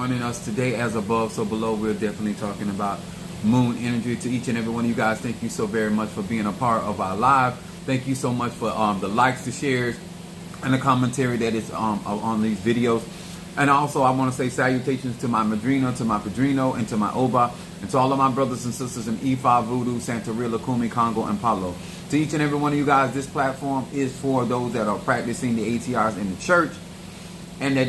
joining us today. As above, so below, we're definitely talking about moon energy. To each and every one of you guys, thank you so very much for being a part of our live. Thank you so much for the likes, the shares, and the commentary that is on these videos. And also, I want to say salutations to my Madrina, to my Padrino, and to my Oba, and to all of my brothers and sisters in Ifa, Voodoo, Santeria, Lukumi, Congo, and Palo. To each and every one of you guys, this platform is for those that are practicing the ATRs in the church. And that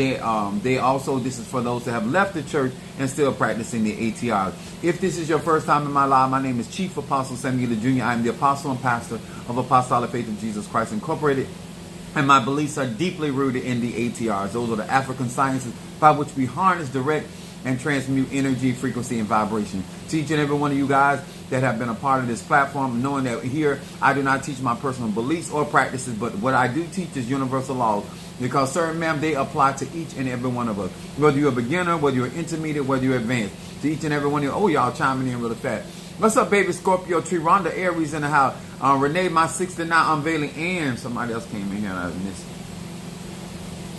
they also, this is for those that have left the church and still practicing the ATRs. If this is your first time in my live, my name is Chief Apostle Samuel Jr. I am the apostle and pastor of Apostolic Faith of Jesus Christ Incorporated. And my beliefs are deeply rooted in the ATRs. Those are the African sciences by which we harness, direct, and transmute energy, frequency, and vibration. To each and every one of you guys that have been a part of this platform, knowing that here I do not teach my personal beliefs or practices, but what I do teach is universal laws. Because, sir, ma'am, they apply to each and every one of us. Whether you're a beginner, whether you're intermediate, whether you're advanced. To each and every one of you. Oh, y'all chiming in really fast. What's up, baby Scorpio? Tronda Aries in the house. Renee, my 69 unveiling, and somebody else came in here and I missed.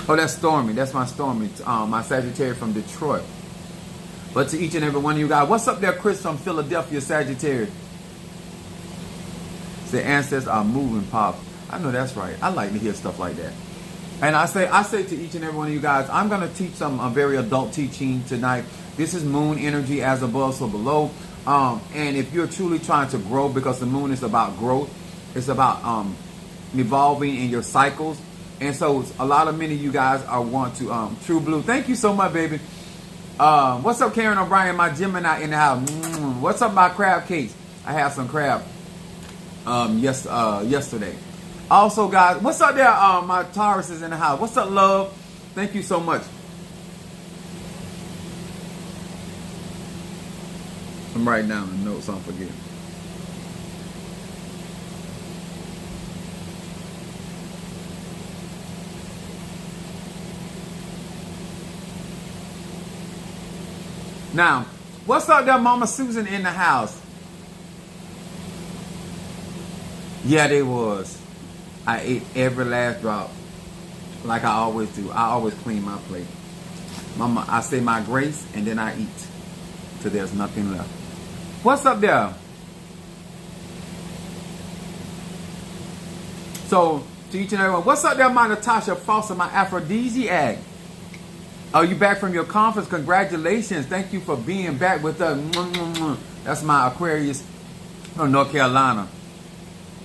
Oh, that's Stormy. That's my Stormy. My Sagittarius from Detroit. But to each and every one of you guys, what's up there, Chris from Philadelphia, Sagittarius? The ancestors are moving, Pop. I know that's right. I like to hear stuff like that. And I say to each and every one of you guys, I'm going to teach some very adult teaching tonight. This is moon energy, as above, so below. And if you're truly trying to grow, because the moon is about growth, it's about evolving in your cycles. And so a lot of many of you guys are want to True Blue. Thank you so much, baby. What's up, Karen O'Brien, my Gemini in the house? What's up, my crab cakes? I had some crab yesterday. Also, guys, what's up there? My Taurus is in the house. What's up, love? Thank you so much. I'm writing down the notes, I'm forgetting. Now, what's up there, Mama Susan in the house? Yeah, they was. I ate every last drop, like I always do. I always clean my plate. Mama, I say my grace and then I eat till there's nothing left. What's up there? So, to each and everyone, what's up there, my Natasha Foster, my aphrodisiac? Are you back from your conference? Congratulations. Thank you for being back with us. That's my Aquarius from North Carolina.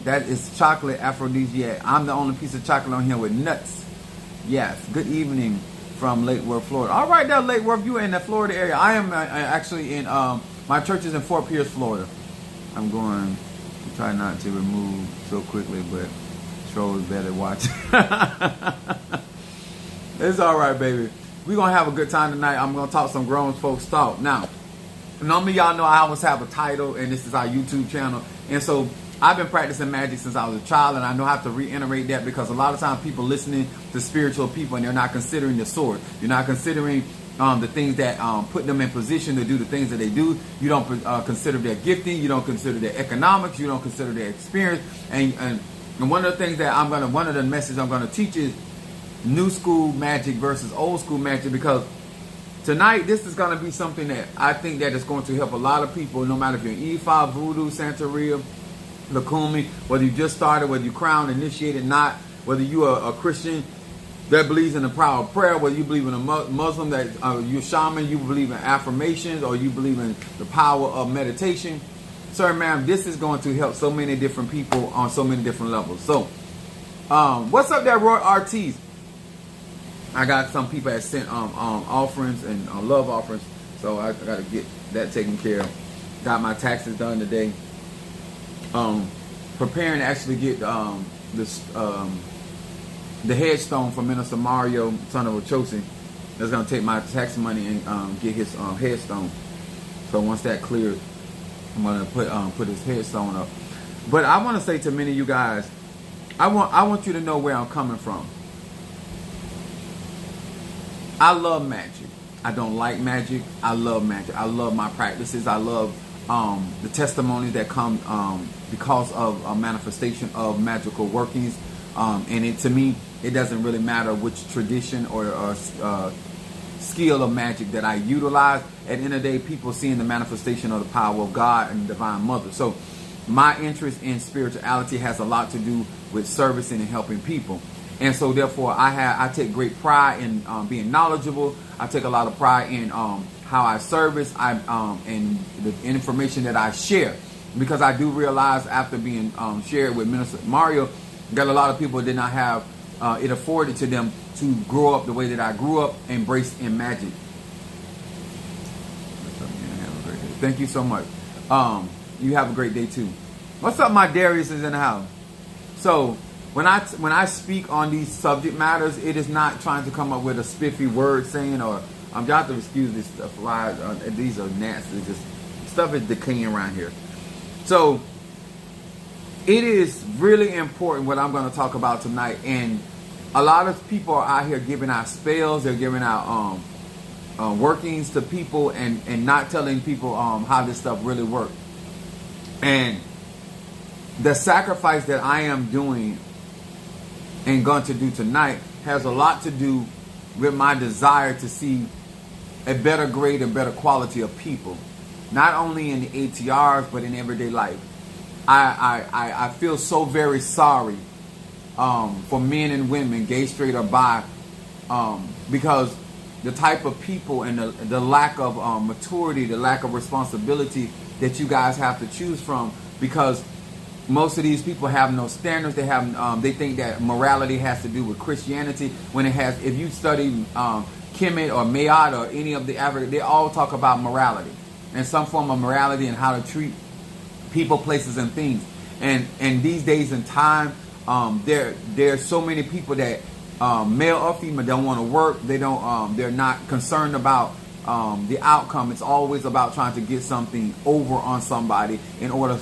That is chocolate aphrodisiac. I'm the only piece of chocolate on here with nuts. Yes. Good evening from Lake Worth, Florida. All right, there, Lake Worth. You in the Florida area. I am actually in, my church is in Fort Pierce, Florida. I'm going to try not to remove so quickly, but trolls better watch. It's all right, baby. We're going to have a good time tonight. I'm going to talk some grown folks talk. Now, normally y'all know I always have a title, and this is our YouTube channel. And so I've been practicing magic since I was a child, and I know how to reiterate that because a lot of times people listening to spiritual people and they're not considering the source. You're not considering the things that put them in position to do the things that they do. You don't consider their gifting. You don't consider their economics. You don't consider their experience. And one of the things that one of the messages I'm going to teach is new school magic versus old school magic, because tonight this is going to be something that I think that is going to help a lot of people, no matter if you're in E5, Voodoo, Santeria, Lukumi, whether you just started, whether you crowned, initiated, not, whether you are a Christian that believes in the power of prayer, whether you believe in a Muslim, that you're shaman, you believe in affirmations, or you believe in the power of meditation. Sir, ma'am, this is going to help so many different people on so many different levels. So, what's up there, Roy Ortiz? I got some people that sent offerings and love offerings, so I got to get that taken care of. Got my taxes done today. Preparing to actually get the headstone for Minister Mario, son of Ochosi. That's going to take my tax money and get his headstone. So once that clears, I'm going to put his headstone up. But I want to say to many of you guys, I want you to know where I'm coming from. I love magic. I don't like magic. I love magic. I love my practices. I love the testimonies that come because of a manifestation of magical workings. And to me, it doesn't really matter which tradition or skill of magic that I utilize. At the end of the day, people seeing the manifestation of the power of God and the Divine Mother. So my interest in spirituality has a lot to do with servicing and helping people. And so therefore I take great pride in being knowledgeable. I take a lot of pride in how I service and the information that I share. Because I do realize after being shared with Minister Mario, that a lot of people did not have it afforded to them to grow up the way that I grew up, embraced in magic. Thank you so much. You have a great day too. What's up, my Darius is in the house. So when I speak on these subject matters, it is not trying to come up with a spiffy word saying, or you have to excuse this stuff. Why these are nasty. Just stuff is decaying around here. So it is really important what I'm going to talk about tonight. And a lot of people are out here giving out spells. They're giving out workings to people and not telling people how this stuff really works. And the sacrifice that I am doing and going to do tonight has a lot to do with my desire to see a better grade and better quality of people, not only in the ATRs but in everyday life. I feel so very sorry for men and women, gay, straight, or bi, because the type of people and the lack of maturity, the lack of responsibility that you guys have to choose from, because most of these people have no standards. They have they think that morality has to do with Christianity, when it has. If you study Kemet or Mayat or any of the African, they all talk about morality and some form of morality and how to treat people, places, and things. And these days and time, there's so many people that male or female don't want to work. They don't. They're not concerned about the outcome. It's always about trying to get something over on somebody in order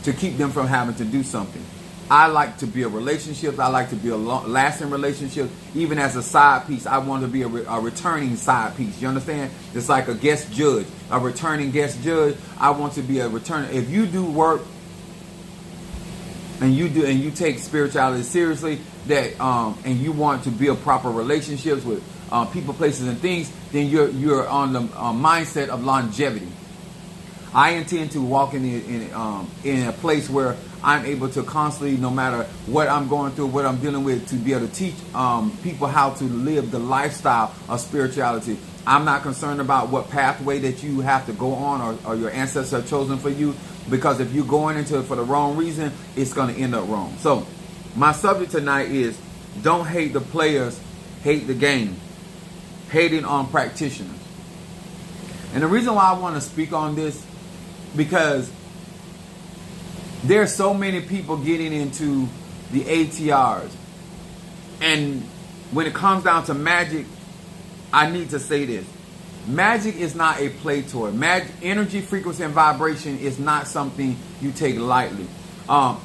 to keep them from having to do something. I like to build relationships. I like to build lasting relationships. Even as a side piece, I want to be a returning side piece. You understand? It's like a guest judge, a returning guest judge. I want to be a return. If you do work and you take spirituality seriously, that and you want to build proper relationships with people, places, and things, then you're on the mindset of longevity. I intend to walk in a place where I'm able to constantly, no matter what I'm going through, what I'm dealing with, to be able to teach people how to live the lifestyle of spirituality. I'm not concerned about what pathway that you have to go on or your ancestors have chosen for you, because if you're going into it for the wrong reason, it's going to end up wrong. So my subject tonight is don't hate the players, hate the game. Hating on practitioners. And the reason why I want to speak on this, because there's so many people getting into the ATRs. And when it comes down to magic, I need to say this. Magic is not a play toy. Energy, frequency, and vibration is not something you take lightly.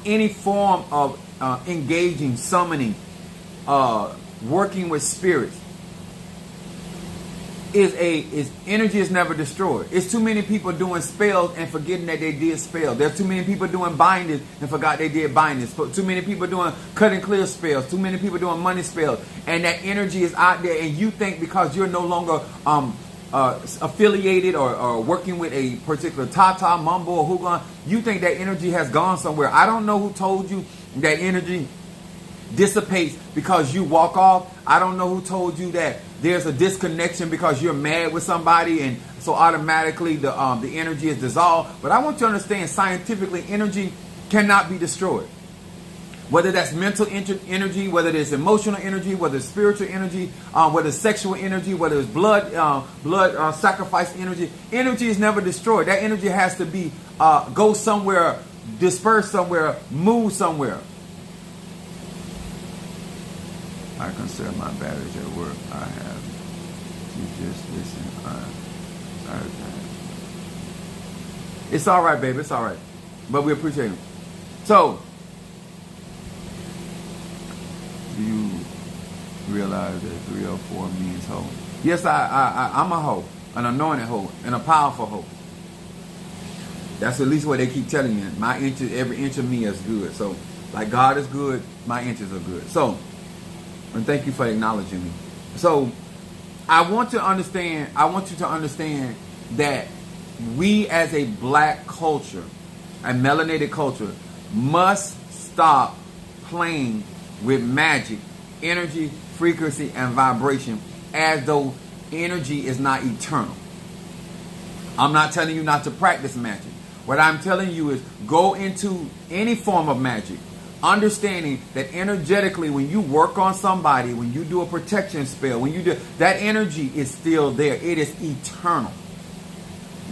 Any form of engaging, summoning, working with spirits, is energy is never destroyed. It's too many people doing spells and forgetting that they did spells. There's too many people doing bindings and forgot they did bindings. Too many people doing cut and clear spells. Too many people doing money spells. And that energy is out there, and you think because you're no longer affiliated or working with a particular Tata, Mumbo, or Hugon, you think that energy has gone somewhere. I don't know who told you that energy dissipates because you walk off. I don't know who told you that there's a disconnection because you're mad with somebody, and so automatically the energy is dissolved. But I want you to understand, scientifically, energy cannot be destroyed. Whether that's mental energy, whether it's emotional energy, whether it's spiritual energy, whether it's sexual energy, whether it's blood sacrifice energy, energy is never destroyed. That energy has to be go somewhere, disperse somewhere, move somewhere. I consider my batteries at work. I have to just listen. It's all right, baby. It's all right. But we appreciate it. So, do you realize that 304 means hoe? Yes, I'm a hoe. An anointed hoe. And a powerful hoe. That's at least what they keep telling me. My inches, every inch of me is good. So, like God is good, my inches are good. So, and thank you for acknowledging me. So, I want you to understand that we as a black culture, a melanated culture, must stop playing with magic, energy, frequency, and vibration as though energy is not eternal. I'm not telling you not to practice magic. What I'm telling you is go into any form of magic, understanding that energetically when you work on somebody, when you do a protection spell, when you do that, energy is still there. It is eternal.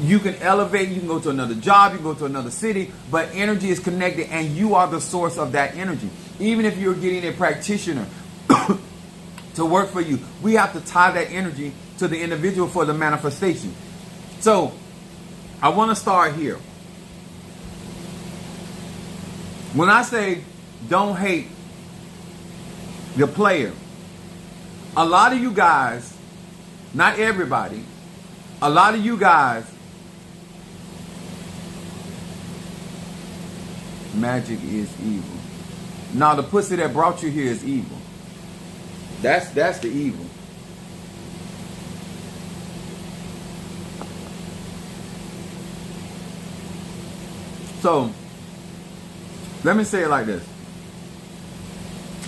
You can elevate, you can go to another job, you can go to another city, but energy is connected and you are the source of that energy. Even if you're getting a practitioner to work for you, we have to tie that energy to the individual for the manifestation. So I want to start here. When I say don't hate the player, a lot of you guys, not everybody, a lot of you guys, magic is evil. Now the pussy that brought you here is evil. That's the evil. So let me say it like this.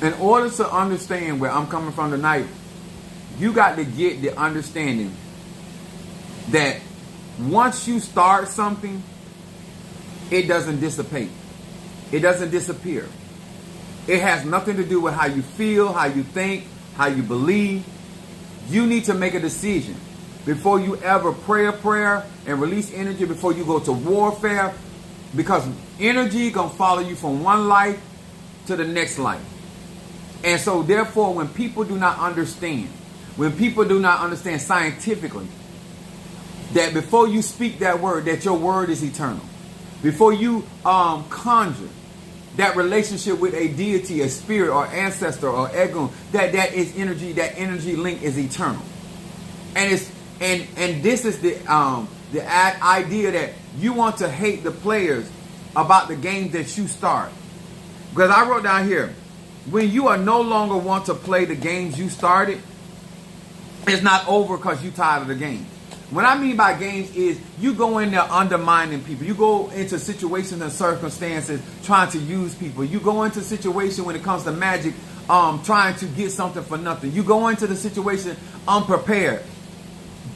In order to understand where I'm coming from tonight, you got to get the understanding that once you start something, it doesn't dissipate. It doesn't disappear. It has nothing to do with how you feel, how you think, how you believe. You need to make a decision before you ever pray a prayer and release energy, before you go to warfare, because energy gonna follow you from one life to the next life. And so therefore, when people do not understand scientifically that before you speak that word, that your word is eternal, before you conjure that relationship with a deity, a spirit, or ancestor, or ego, that is energy. That energy link is eternal, and this is the idea that you want to hate the players about the game that you start. Because I wrote down here, when you are no longer want to play the games you started, it's not over because you tired of the game. What I mean by games is you go in there undermining people. You go into situations and circumstances trying to use people. You go into situations when it comes to magic, trying to get something for nothing. You go into the situation unprepared.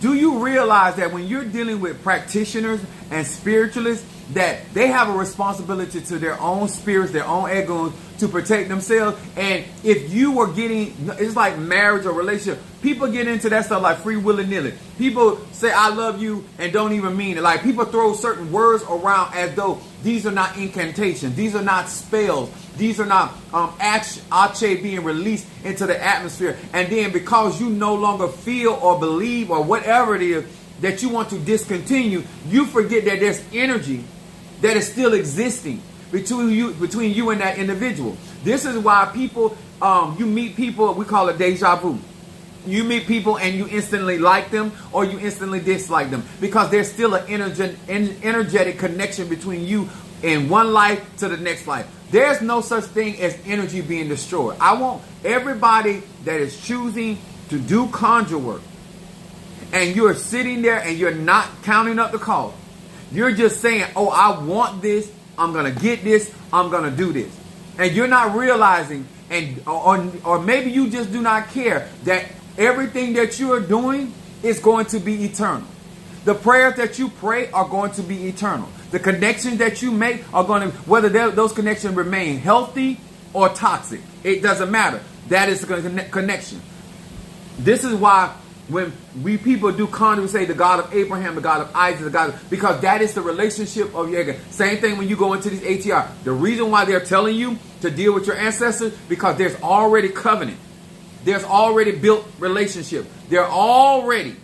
Do you realize that when you're dealing with practitioners and spiritualists, that they have a responsibility to their own spirits, their own egos, to protect themselves? And if you were getting, it's like marriage or relationship, people get into that stuff like free willy-nilly. People say I love you and don't even mean it. Like people throw certain words around as though these are not incantations, these are not spells, these are not ache being released into the atmosphere. And then because you no longer feel or believe or whatever it is that you want to discontinue, you forget that there's energy that is still existing between you and that individual. This is why people, you meet people, we call it deja vu. You meet people and you instantly like them or you instantly dislike them because there's still an energetic connection between you in one life to the next life. There's no such thing as energy being destroyed. I want everybody that is choosing to do conjure work, and you're sitting there and you're not counting up the cost. You're just saying, oh, I want this, I'm going to get this, I'm going to do this. And you're not realizing, or maybe you just do not care, that everything that you are doing is going to be eternal. The prayers that you pray are going to be eternal. The connections that you make are going to, whether those connections remain healthy or toxic, it doesn't matter. That is the connection. This is why when we people do conjure, we say the God of Abraham, the God of Isaac, the God of, because that is the relationship of your. Same thing when you go into these ATR. The reason why they're telling you to deal with your ancestors, because there's already covenant. There's already built relationship. There are already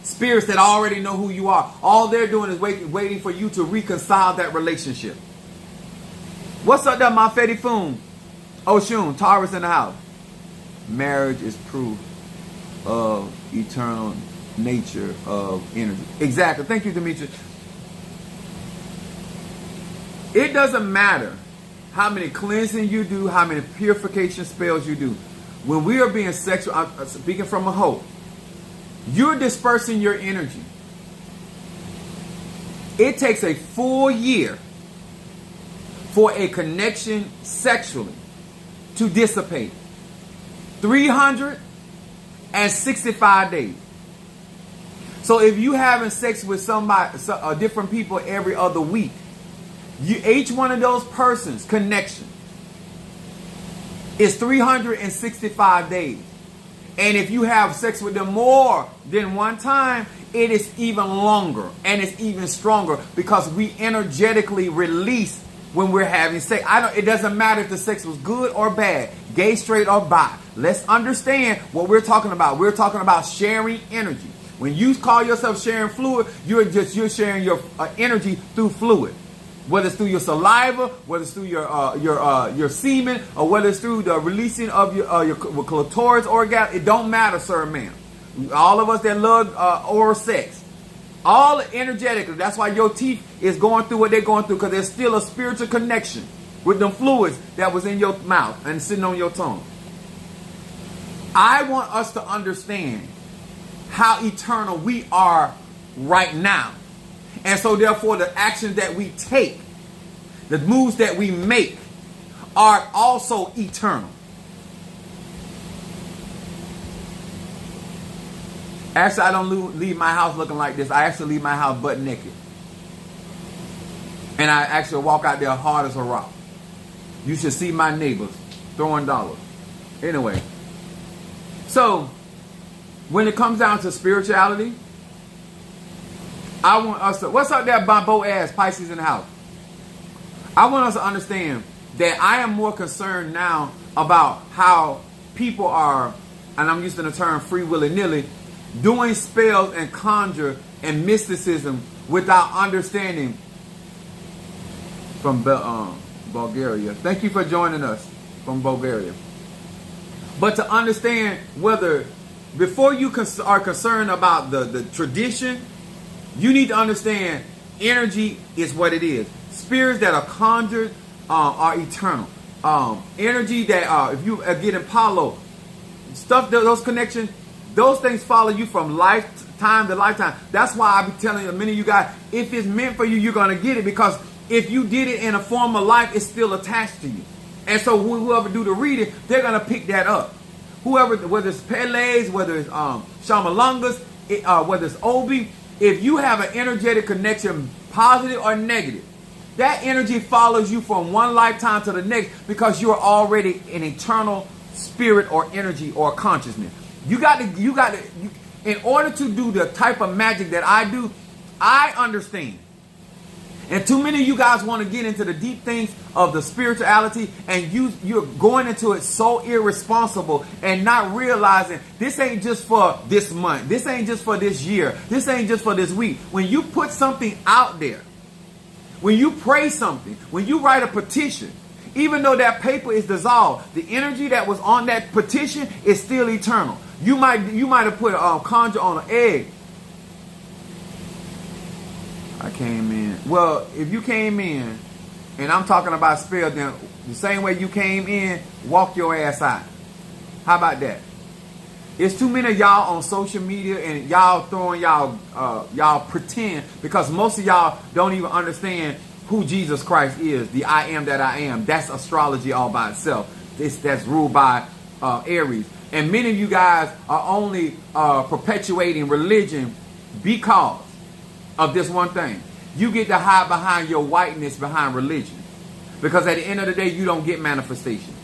spirits that already know who you are. All they're doing is waiting for you to reconcile that relationship. What's up there, my Fetty Foon? Oshun, Taurus in the house. Marriage is proof of eternal nature of energy. Exactly. Thank you, Demetri. It doesn't matter how many cleansing you do, how many purification spells you do. When we are being sexual, I'm speaking from a hoe. you're dispersing your energy. It takes a full year for a connection sexually to dissipate. 365 days. So if you having sex with somebody, different people every other week, each one of those persons' connection is 365 days. And if you have sex with them more than one time, it is even longer and it's even stronger because we energetically release when we're having sex. It doesn't matter if the sex was good or bad, gay, straight, or bi. Let's understand what we're talking about. We're talking about sharing energy. When you call yourself sharing fluid, you're sharing your energy through fluid. Whether it's through your saliva, whether it's through your semen, or whether it's through the releasing of your clitoris orgasm, it don't matter, sir, ma'am. All of us that love oral sex, all energetically. That's why your teeth is going through what they're going through, because there's still a spiritual connection with them fluids that was in your mouth and sitting on your tongue. I want us to understand how eternal we are right now. And so therefore the actions that we take, the moves that we make are also eternal. Actually, I don't leave my house looking like this. I actually leave my house butt naked. And I actually walk out there hard as a rock. You should see my neighbors throwing dollars. Anyway, so when it comes down to spirituality, I want us to, what's up there, Bobo ass, Pisces in the house? I want us to understand that I am more concerned now about how people are, and I'm using the term free willy-nilly, doing spells and conjure and mysticism without understanding from Bulgaria. Thank you for joining us from Bulgaria. But to understand whether, before you are concerned about the tradition, you need to understand energy is what it is. Spirits that are conjured are eternal. Energy that, if you get in Palo, stuff, those connections, those things follow you from lifetime to lifetime. That's why I be telling many of you guys, if it's meant for you, you're going to get it. Because if you did it in a former life, it's still attached to you. And so whoever do the reading, they're going to pick that up. Whoever, whether it's Pele's, whether it's Shamalangas, whether it's Obi, if you have an energetic connection, positive or negative, that energy follows you from one lifetime to the next because you are already an eternal spirit or energy or consciousness. You got to, in order to do the type of magic that I do, I understand. And too many of you guys want to get into the deep things of the spirituality, and you're going into it so irresponsible and not realizing this ain't just for this month. This ain't just for this year. This ain't just for this week. When you put something out there, when you pray something, when you write a petition, even though that paper is dissolved, the energy that was on that petition is still eternal. You might have put a conjure on an egg. I came in. Well, if you came in, and I'm talking about spell, then the same way you came in, walk your ass out. How about that? It's too many of y'all on social media, and y'all throwing y'all pretend, because most of y'all don't even understand who Jesus Christ is. The I am that I am. That's astrology all by itself. That's ruled by Aries. And many of you guys are only perpetuating religion because of this one thing. You get to hide behind your whiteness, behind religion. Because at the end of the day, you don't get manifestation.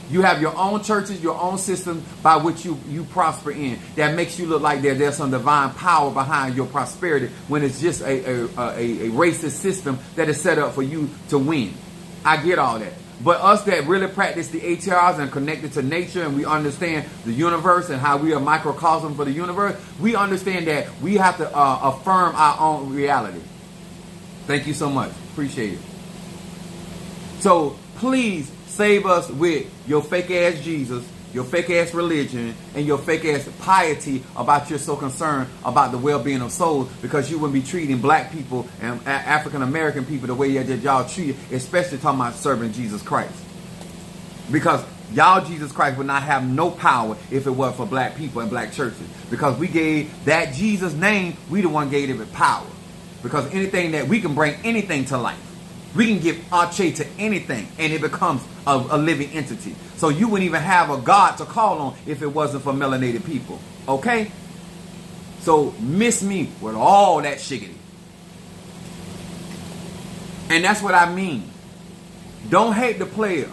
You have your own churches, your own system by which you prosper in. That makes you look like there's some divine power behind your prosperity, when it's just a racist system that is set up for you to win. I get all that. But us that really practice the ATRs and connected to nature, and we understand the universe and how we are microcosm for the universe, we understand that we have to affirm our own reality. Thank you so much. Appreciate it. So please save us with your fake ass Jesus, your fake ass religion, and your fake ass piety about you're so concerned about the well-being of souls, because you wouldn't be treating black people and African American people the way that y'all treat, especially talking about serving Jesus Christ. Because Y'all Jesus Christ would not have no power if it wasn't for black people and black churches. Because we gave that Jesus name, we the one gave it power. Because anything that we can bring anything to life. We can give arche to anything and it becomes a living entity. So you wouldn't even have a God to call on if it wasn't for melanated people. Okay? So miss me with all that shiggity. And that's what I mean. Don't hate the player.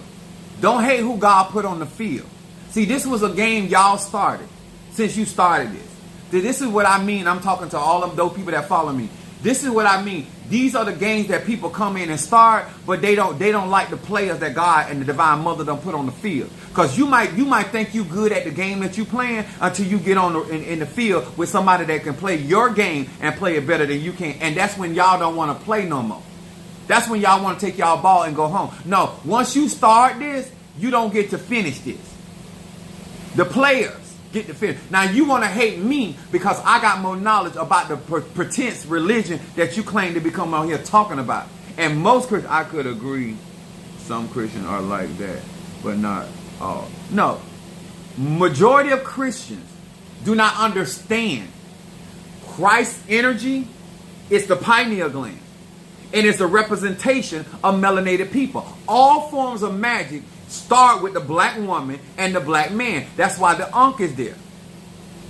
Don't hate who God put on the field. See, this was a game y'all started since you started this. This is what I mean. I'm talking to all of those people that follow me. This is what I mean. These are the games that people come in and start, but they don't like the players that God and the Divine Mother done put on the field. Because you might think you good at the game that you playing until you get on in the field with somebody that can play your game and play it better than you can. And that's when y'all don't want to play no more. That's when y'all want to take y'all ball and go home. No, once you start this, you don't get to finish this. The players get to finish. Now you want to hate me because I got more knowledge about the pretense religion that you claim to become out here talking about. And most Christians, I could agree, some Christians are like that, but not all. No, majority of Christians do not understand Christ's energy is the pineal gland. And it's a representation of melanated people. All forms of magic start with the black woman and the black man. That's why the Ankh is there.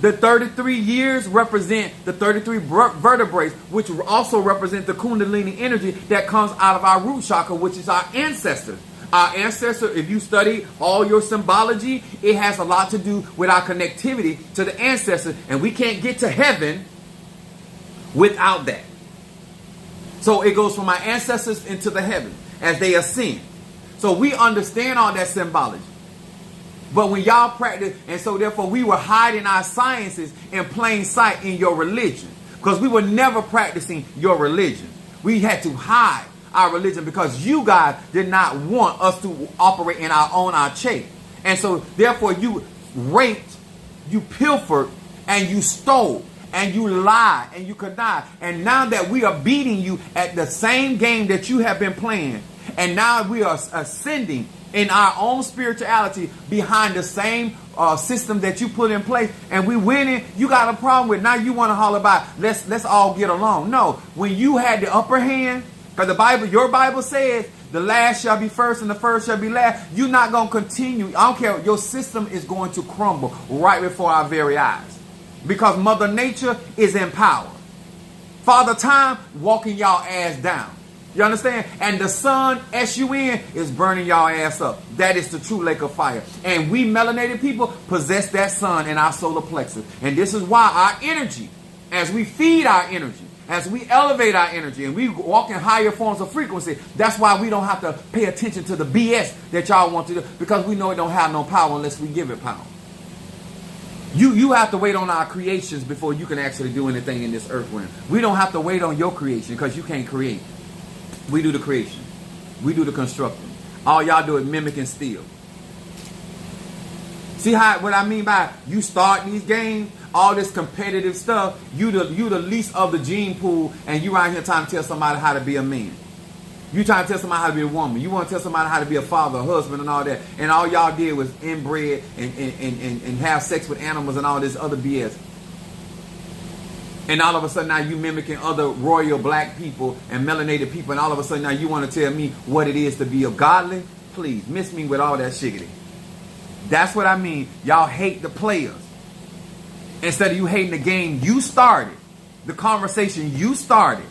The 33 years represent the 33 vertebrae, which also represent the Kundalini energy that comes out of our root chakra, which is our ancestors. Our ancestors, if you study all your symbology, it has a lot to do with our connectivity to the ancestors. And we can't get to heaven without that. So it goes from our ancestors into the heaven as they ascend. So we understand all that symbology. But when y'all practice, and so therefore we were hiding our sciences in plain sight in your religion. Because we were never practicing your religion. We had to hide our religion because you guys did not want us to operate in our own arche. And so therefore you raped, you pilfered, and you stole. And you lie and you connive. And now that we are beating you at the same game that you have been playing, and now we are ascending in our own spirituality behind the same system that you put in place, and we winning, you got a problem with. Now you want to holler about let's all get along. No, when you had the upper hand, because the Bible, your Bible says the last shall be first and the first shall be last. You're not going to continue. I don't care. Your system is going to crumble right before our very eyes. Because Mother Nature is in power. Father Time walking y'all ass down. You understand? And the sun, S-U-N, is burning y'all ass up. That is the true lake of fire. And we melanated people possess that sun in our solar plexus. And this is why our energy, as we feed our energy, as we elevate our energy, and we walk in higher forms of frequency, that's why we don't have to pay attention to the BS that y'all want to do. Because we know it don't have no power unless we give it power. You have to wait on our creations before you can actually do anything in this earth realm. We don't have to wait on your creation because you can't create. We do the creation. We do the constructing. All y'all do is mimic and steal. See what I mean by you start these games, all this competitive stuff, you the least of the gene pool, and you right here trying to tell somebody how to be a man. You trying to tell somebody how to be a woman. You want to tell somebody how to be a father, a husband, and all that. And all y'all did was inbred and have sex with animals and all this other BS. And all of a sudden now you mimicking other royal black people and melanated people. And all of a sudden now you want to tell me what it is to be a godly? Please, miss me with all that shiggity. That's what I mean. Y'all hate the players. Instead of you hating the game you started. The conversation you started.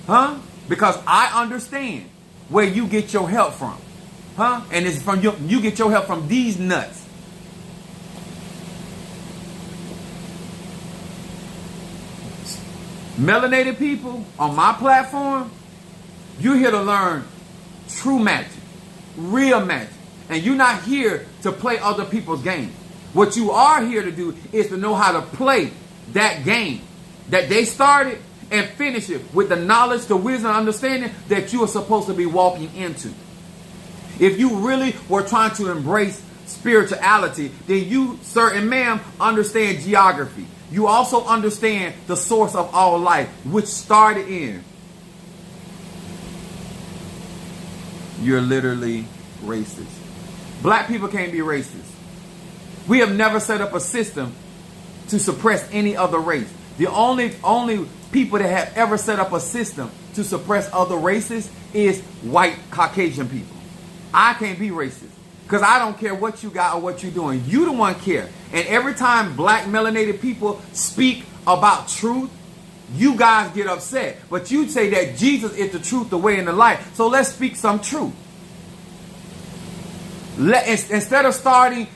Huh? Because I understand where you get your help from. Huh? And it's from you get your help from these nuts. Melanated people on my platform, you're here to learn true magic, real magic. And you're not here to play other people's game. What you are here to do is to know how to play that game that they started and finish it with the knowledge, the wisdom, and understanding that you are supposed to be walking into. If you really were trying to embrace spirituality, then you, sir and ma'am, understand geography. You also understand the source of all life, which started in. You're literally racist. Black people can't be racist. We have never set up a system to suppress any other race. The only people that have ever set up a system to suppress other races is white Caucasian people. I can't be racist because I don't care what you got or what you're doing. You the one care. And every time black melanated people speak about truth, you guys get upset. But you say that Jesus is the truth, the way, and the light. So let's speak some truth. Instead of starting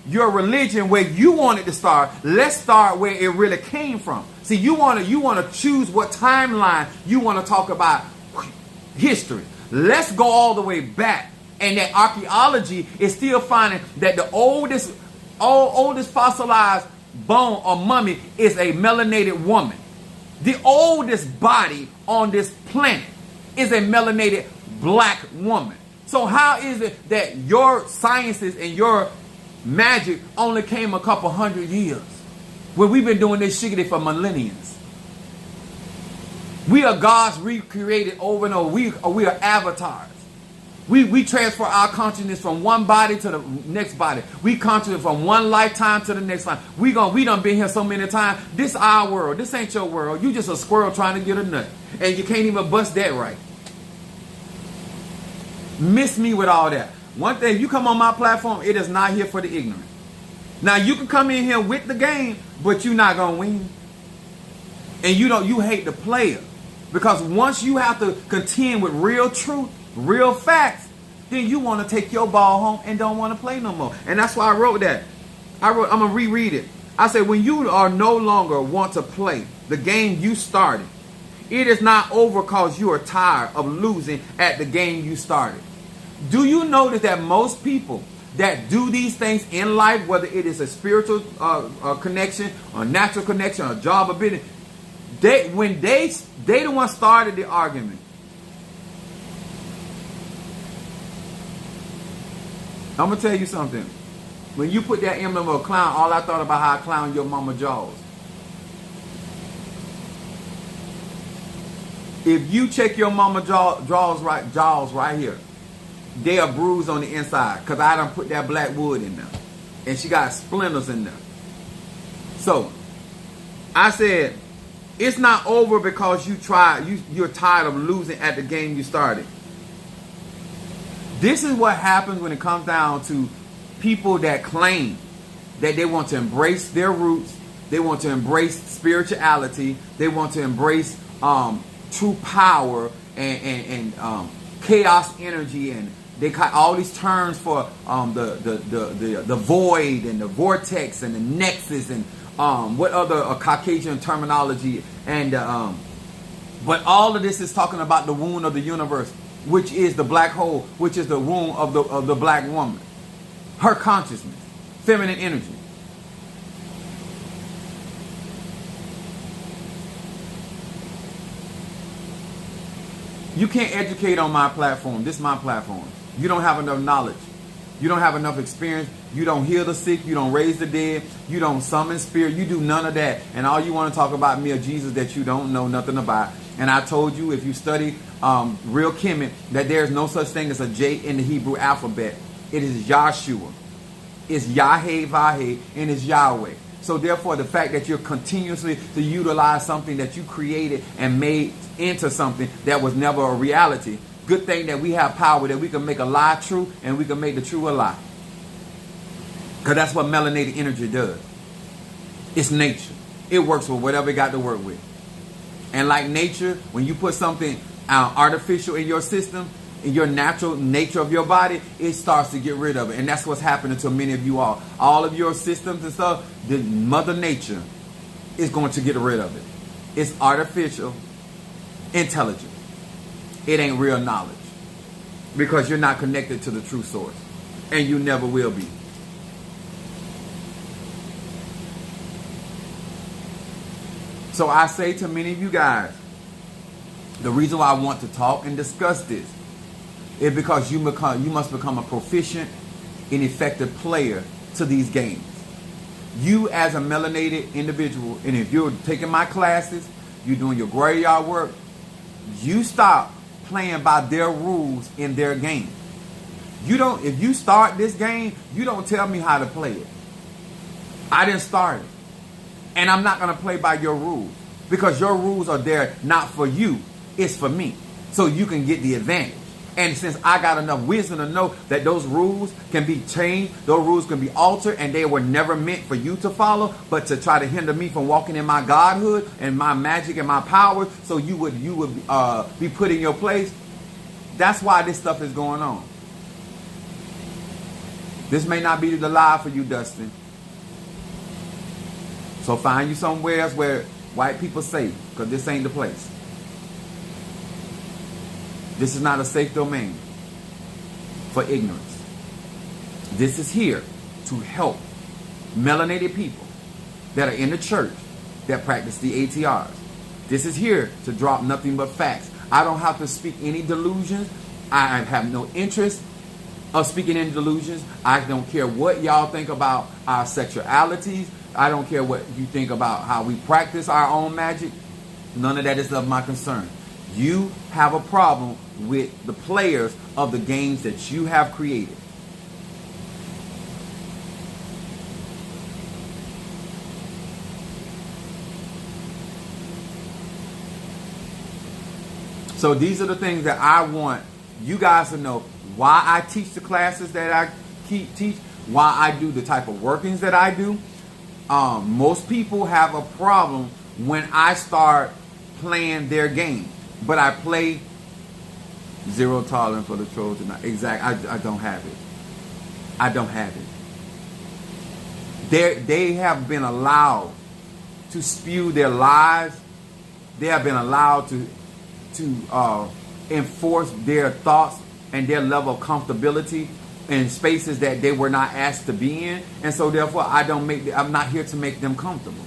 your religion where you want it to start, let's start where it really came from. See, you want to choose what timeline you want to talk about history. Let's go all the way back. And that archaeology is still finding that the oldest fossilized bone or mummy is a melanated woman. The oldest body on this planet is a melanated black woman. So how is it that your sciences and your magic only came a couple hundred years when we've been doing this shiggity for millenniums? We are gods recreated over and over. We are avatars. We transfer our consciousness from one body to the next body. We consciousness from one lifetime to the next life. We done been here so many times. This our world. This ain't your world. You just a squirrel trying to get a nut. And you can't even bust that right. Miss me with all that. One thing, you come on my platform, it is not here for the ignorant. Now you can come in here with the game, but you're not gonna win. And you hate the player. Because once you have to contend with real truth, real facts, then you want to take your ball home and don't want to play no more. And that's why I wrote that. I'm going to reread it. I said, when you are no longer want to play the game you started, it is not over because you are tired of losing at the game you started. Do you notice that most people that do these things in life, whether it is a spiritual connection, or natural connection, or job ability, they the one started the argument. I'm going to tell you something. When you put that emblem of a clown, all I thought about how I clown your mama jaws. If you check your mama jaws right here, they are bruised on the inside because I done put that black wood in there. And she got splinters in there. So, I said, it's not over because you're tired of losing at the game you started. This is what happens when it comes down to people that claim that they want to embrace their roots, they want to embrace spirituality, they want to embrace true power and chaos energy, and they got all these terms for the void and the vortex and the nexus and what other Caucasian terminology, and but all of this is talking about the wound of the universe, which is the black hole, which is the womb of the black woman. Her consciousness, feminine energy. You can't educate on my platform. This is my platform. You don't have enough knowledge. You don't have enough experience. You don't heal the sick. You don't raise the dead. You don't summon spirit. You do none of that. And all you want to talk about me or Jesus that you don't know nothing about. And I told you, if you study real Kemet, that there's no such thing as a J in the Hebrew alphabet. It is Yahshua. It's Yahweh, Vaheh, and it's Yahweh. So therefore, the fact that you're continuously to utilize something that you created and made into something that was never a reality. Good thing that we have power, that we can make a lie true and we can make the true a lie. Because that's what melanated energy does. It's nature. It works with whatever it got to work with. And like nature, when you put something artificial in your system, in your natural nature of your body, it starts to get rid of it. And that's what's happening to many of you all. All of your systems and stuff, the Mother Nature is going to get rid of it. It's artificial intelligence. It ain't real knowledge. Because you're not connected to the true source. And you never will be. So I say to many of you guys, the reason why I want to talk and discuss this is because you must become a proficient and effective player to these games. You as a melanated individual, and if you're taking my classes, you're doing your graveyard work, you stop playing by their rules in their game. If you start this game, you don't tell me how to play it. I didn't start it. And I'm not going to play by your rules. Because your rules are there not for you. It's for me. So you can get the advantage. And since I got enough wisdom to know that those rules can be changed, those rules can be altered, and they were never meant for you to follow, but to try to hinder me from walking in my godhood and my magic and my power, so you would be put in your place. That's why this stuff is going on. This may not be the live for you, Dustin. So find you somewhere else where white people safe, because this ain't the place. This is not a safe domain for ignorance. This is here to help melanated people that are in the church that practice the ATRs. This is here to drop nothing but facts. I don't have to speak any delusions. I have no interest of speaking any delusions. I don't care what y'all think about our sexualities. I don't care what you think about how we practice our own magic. None of that is of my concern. You have a problem with the players of the games that you have created. So these are the things that I want you guys to know. Why I teach the classes that I teach. Why I do the type of workings that I do. Most people have a problem when I start playing their game. But I play zero tolerance for the trolls tonight. Exactly. I don't have it. I don't have it. They have been allowed to spew their lies. They have been allowed to enforce their thoughts and their level of comfortability in spaces that they were not asked to be in. And so therefore I'm not here to make them comfortable.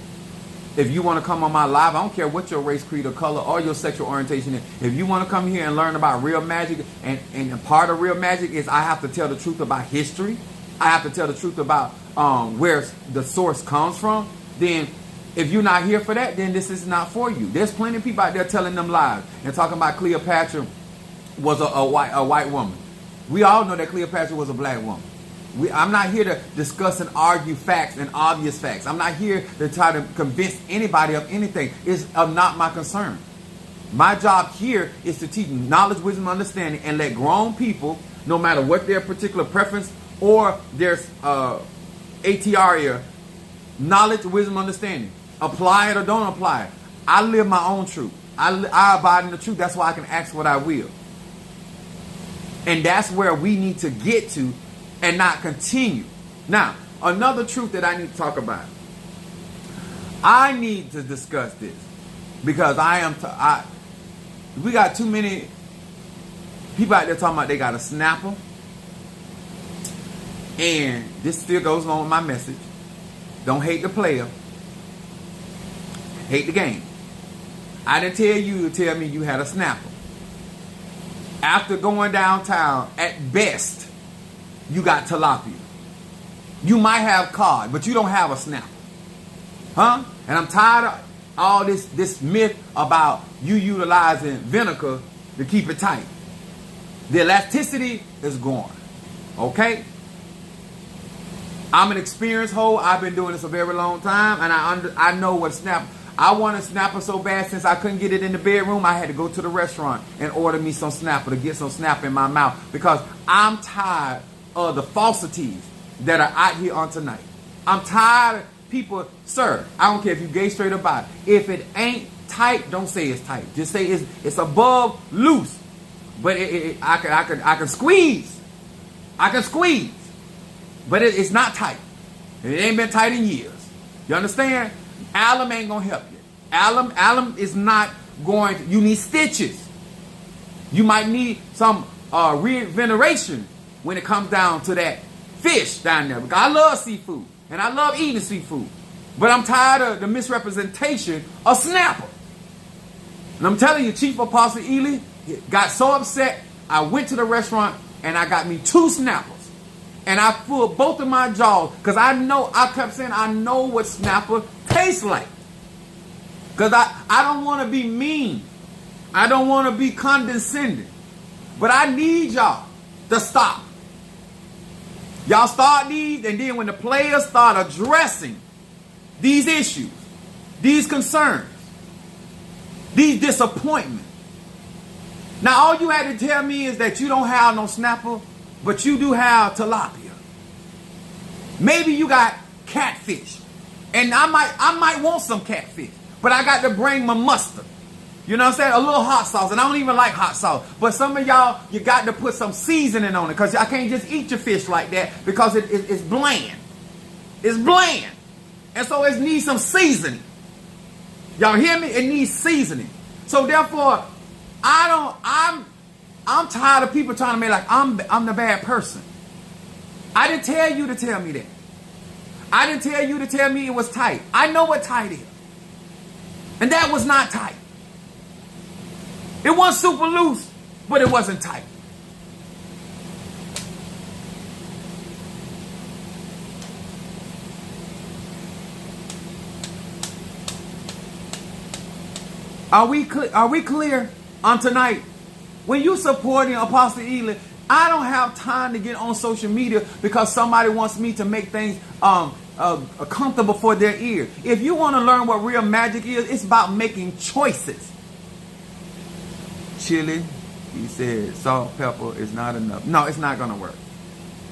If you want to come on my live, I don't care what your race, creed, or color, or your sexual orientation is. If you want to come here and learn about real magic, and part of real magic is I have to tell the truth about history. I have to tell the truth about where the source comes from. Then if you're not here for that, then this is not for you. There's plenty of people out there telling them lies and talking about Cleopatra was a white woman. We all know that Cleopatra was a black woman. I'm not here to discuss and argue facts and obvious facts. I'm not here to try to convince anybody of anything. It's not my concern. My job here is to teach knowledge, wisdom, understanding, and let grown people, no matter what their particular preference or their ATR area, knowledge, wisdom, understanding. Apply it or don't apply it. I live my own truth. I abide in the truth. That's why I can ask what I will. And that's where we need to get to and not continue. Now, another truth that I need to talk about. I need to discuss this because we got too many people out there talking about they got a snapper. And this still goes along with my message. Don't hate the player. Hate the game. I didn't tell you to tell me you had a snapper. After going downtown, at best, you got tilapia. You might have cod, but you don't have a snapper. Huh? And I'm tired of all this myth about you utilizing vinegar to keep it tight. The elasticity is gone. Okay? I'm an experienced hoe. I've been doing this a very long time, and I know what snapper. I want a snapper so bad since I couldn't get it in the bedroom, I had to go to the restaurant and order me some snapper to get some snapper in my mouth because I'm tired of the falsities that are out here on tonight. I'm tired of people, sir, I don't care if you gay, straight, or bi. If it ain't tight, don't say it's tight. Just say it's above loose. But I can squeeze. I can squeeze. But it's not tight. It ain't been tight in years. You understand? Alum ain't gonna help you. Alum is not going to, you need stitches. You might need some regeneration when it comes down to that fish down there. Because I love seafood and I love eating seafood. But I'm tired of the misrepresentation of snapper. And I'm telling you, Chief Apostle Ely got so upset, I went to the restaurant and I got me 2 snappers. And I pulled both of my jaws because I kept saying I know what snapper tastes like. Because I don't want to be mean. I don't want to be condescending. But I need y'all to stop. Y'all start these, and then when the players start addressing these issues, these concerns, these disappointments. Now, all you had to tell me is that you don't have no snapper, but you do have tilapia. Maybe you got catfish, and I might want some catfish, but I got to bring my mustard. You know what I'm saying? A little hot sauce, and I don't even like hot sauce. But some of y'all, you got to put some seasoning on it, because I can't just eat your fish like that, because it's bland. It's bland. And so it needs some seasoning. Y'all hear me? It needs seasoning. So therefore, I'm tired of people trying to make like I'm the bad person. I didn't tell you to tell me that. I didn't tell you to tell me it was tight. I know what tight is. And that was not tight. It wasn't super loose, but it wasn't tight. Are we clear on tonight? When you supporting Apostle Ely, I don't have time to get on social media because somebody wants me to make things comfortable for their ears. If you want to learn what real magic is, it's about making choices. Chili, he said, salt, pepper is not enough. No, it's not going to work.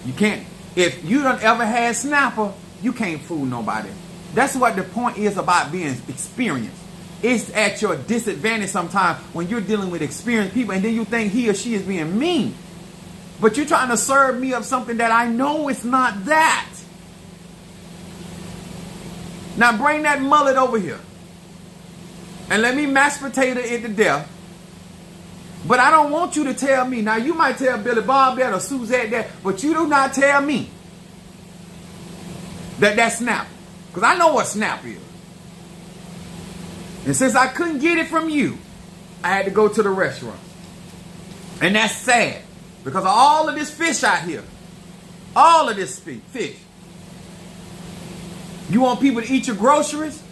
You can't. If you don't ever had snapper, you can't fool nobody. That's what the point is about being experienced. It's at your disadvantage sometimes when you're dealing with experienced people, and then you think he or she is being mean. But you're trying to serve me of something that I know it's not that. Now bring that mullet over here. And let me mashed potato it to death. But I don't want you to tell me. Now you might tell Billy Bob that or Suzette that, but you do not tell me that snap. Because I know what snap is. And since I couldn't get it from you, I had to go to the restaurant. And that's sad. Because of all of this fish out here. All of this fish. You want people to eat your groceries?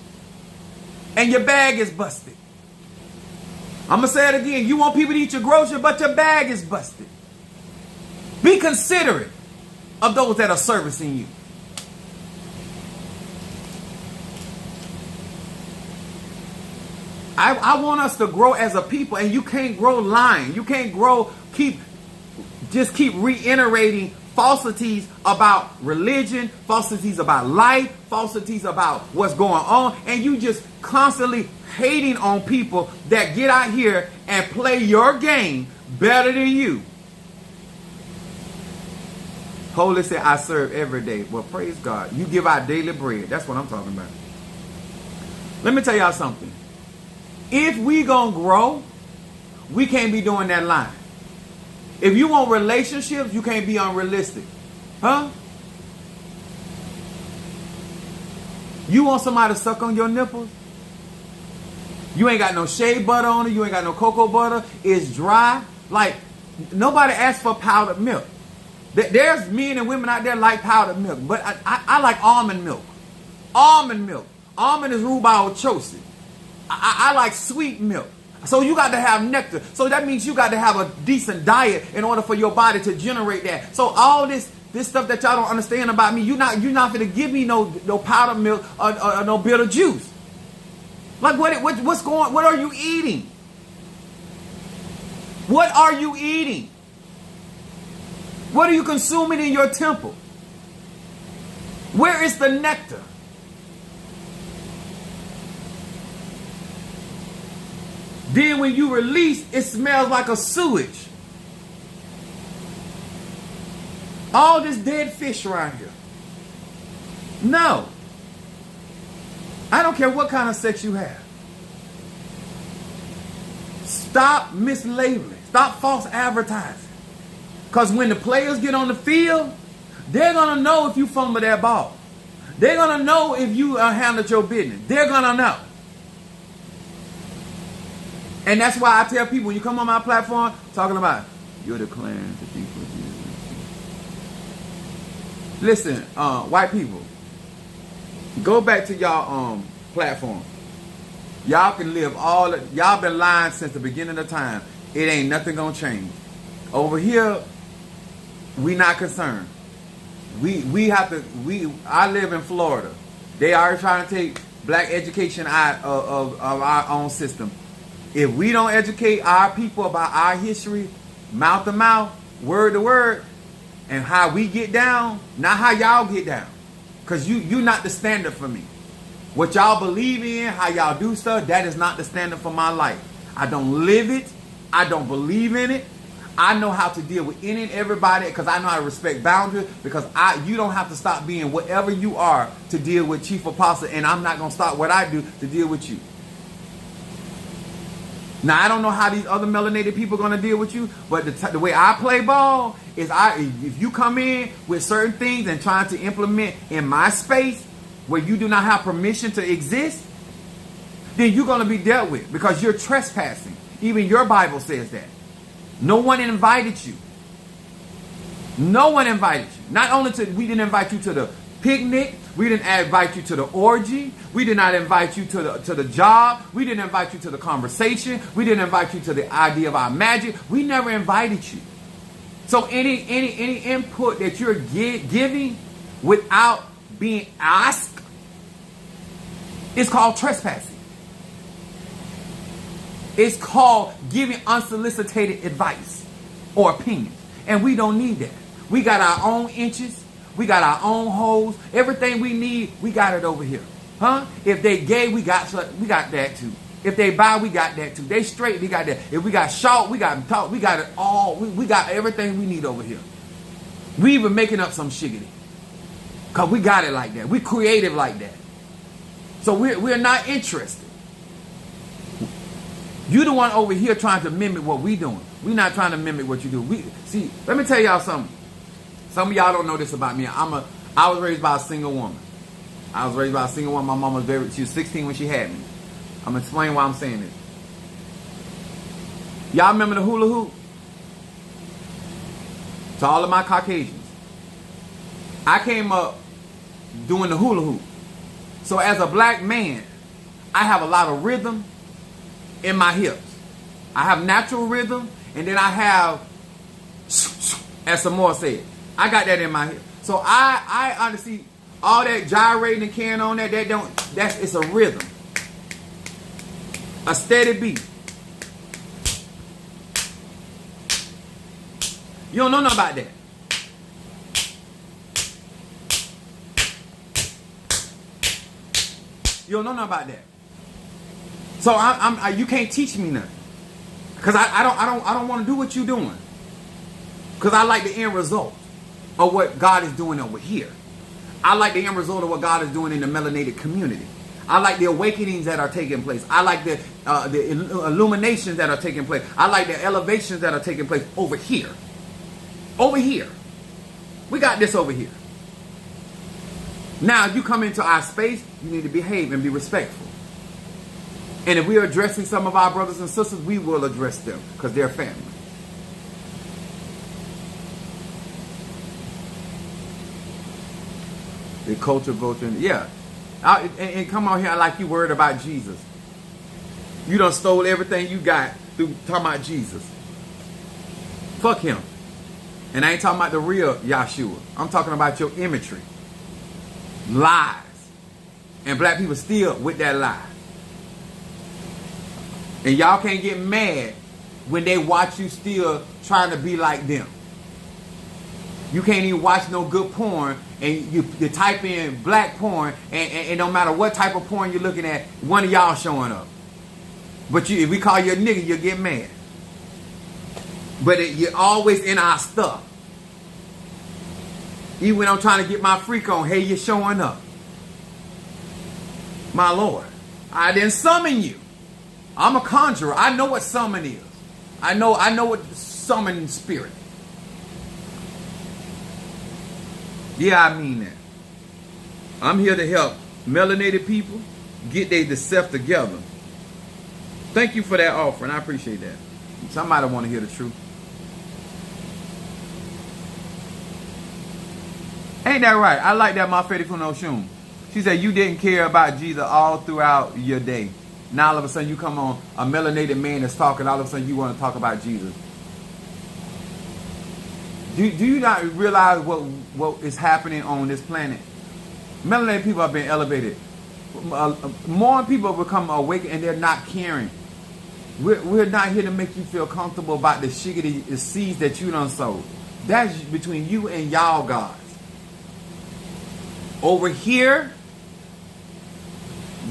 And your bag is busted. I'm going to say it again. You want people to eat your groceries, but your bag is busted. Be considerate of those that are servicing you. I want us to grow as a people, and you can't grow lying. You can't grow, keep reiterating falsities about religion, falsities about life, falsities about what's going on, and you just constantly hating on people that get out here and play your game better than you. Holy said, I serve every day. Well, praise God. You give out daily bread. That's what I'm talking about. Let me tell y'all something. If we gonna grow, we can't be doing that line. If you want relationships, you can't be unrealistic. Huh? You want somebody to suck on your nipples? You ain't got no shea butter on it. You ain't got no cocoa butter. It's dry. Like, nobody asked for powdered milk. There's men and women out there like powdered milk. But I like almond milk. Almond milk. Almond is rhubarb chosen. I like sweet milk. So you got to have nectar. So that means you got to have a decent diet in order for your body to generate that. So all this stuff that y'all don't understand about me, you're not going to give me no powdered milk or no bitter juice. Like what's going? What are you eating? What are you eating? What are you consuming in your temple? Where is the nectar? Then when you release, it smells like a sewage. All this dead fish around here. No. I don't care what kind of sex you have. Stop mislabeling. Stop false advertising. Because when the players get on the field, they're going to know if you fumble that ball. They're going to know if you handled your business. They're going to know. And that's why I tell people, when you come on my platform, talking about, you're the clan to people. Listen, white people, go back to y'all platform. Y'all can live y'all been lying since the beginning of time. It ain't nothing gonna change. Over here, we not concerned. I live in Florida. They are trying to take black education out of our own system. If we don't educate our people about our history, mouth to mouth, word to word, and how we get down, not how y'all get down. Because you're not the standard for me. What y'all believe in, how y'all do stuff, that is not the standard for my life. I don't live it. I don't believe in it. I know how to deal with any and everybody because I know how to respect boundaries, because you don't have to stop being whatever you are to deal with Chief Apostle, and I'm not going to stop what I do to deal with you. Now, I don't know how these other melanated people are going to deal with you, but the way I play ball is if you come in with certain things and trying to implement in my space where you do not have permission to exist, then you're going to be dealt with because you're trespassing. Even your Bible says that. No one invited you. No one invited you. Not only we didn't invite you to the picnic, we didn't invite you to the orgy, we did not invite you to the job, we didn't invite you to the conversation, we didn't invite you to the idea of our magic. We never invited you. So any input that you're giving without being asked is called trespassing. It's called giving unsolicited advice or opinions. And we don't need that. We got our own inches. We got our own holes. Everything we need, we got it over here. Huh? If they gay, we got that too. If they bi, we got that too. They straight, we got that. If we got short, we got tall. We got it all. We got everything we need over here. We even making up some shiggity. Because we got it like that. We creative like that. So we're not interested. You the one over here trying to mimic what we doing. We're not trying to mimic what you do. See, let me tell y'all something. Some of y'all don't know this about me. I was raised by a single woman. My mom was she was 16 when she had me. I'm going to explain why I'm saying this. Y'all remember the hula hoop? To all of my Caucasians. I came up doing the hula hoop. So as a black man, I have a lot of rhythm in my hips. I have natural rhythm, and then I have, as Samoa said, I got that in my hip. So I honestly, all that gyrating and carrying on it's a rhythm. A steady beat. You don't know nothing about that. You don't know nothing about that. So you can't teach me nothing. Cause I don't want to do what you're doing. Cause I like the end result of what God is doing over here. I like the end result of what God is doing in the melanated community. I like the awakenings that are taking place. I like the illuminations that are taking place. I like the elevations that are taking place over here. Over here. We got this over here. Now, if you come into our space, you need to behave and be respectful. And if we are addressing some of our brothers and sisters, we will address them because they're family. The culture vulture, yeah. And come on here like you worried about Jesus. You done stole everything you got through talking about Jesus. Fuck him. And I ain't talking about the real Yahshua. I'm talking about your imagery. Lies. And black people still with that lie. And y'all can't get mad when they watch you still trying to be like them. You can't even watch no good porn, and you type in black porn, and no matter what type of porn you're looking at, one of y'all showing up. But if we call you a nigga, you'll get mad. But you're always in our stuff. Even when I'm trying to get my freak on, hey, you're showing up. My Lord, I didn't summon you. I'm a conjurer. I know what summon is. I know what summon spirit. Yeah, I mean that. I'm here to help melanated people get their self together. Thank you for that offering. I appreciate that. Somebody want to hear the truth. Ain't that right? I like that, my Fetty Funoshun. She said you didn't care about Jesus all throughout your day. Now all of a sudden you come on, a melanated man that's talking, all of a sudden you want to talk about Jesus. Do you not realize what is happening on this planet? Melanated people have been elevated. More people have become awakened and they're not caring. We're not here to make you feel comfortable about the shiggity the seeds that you done sowed. That's between you and y'all gods. Over here,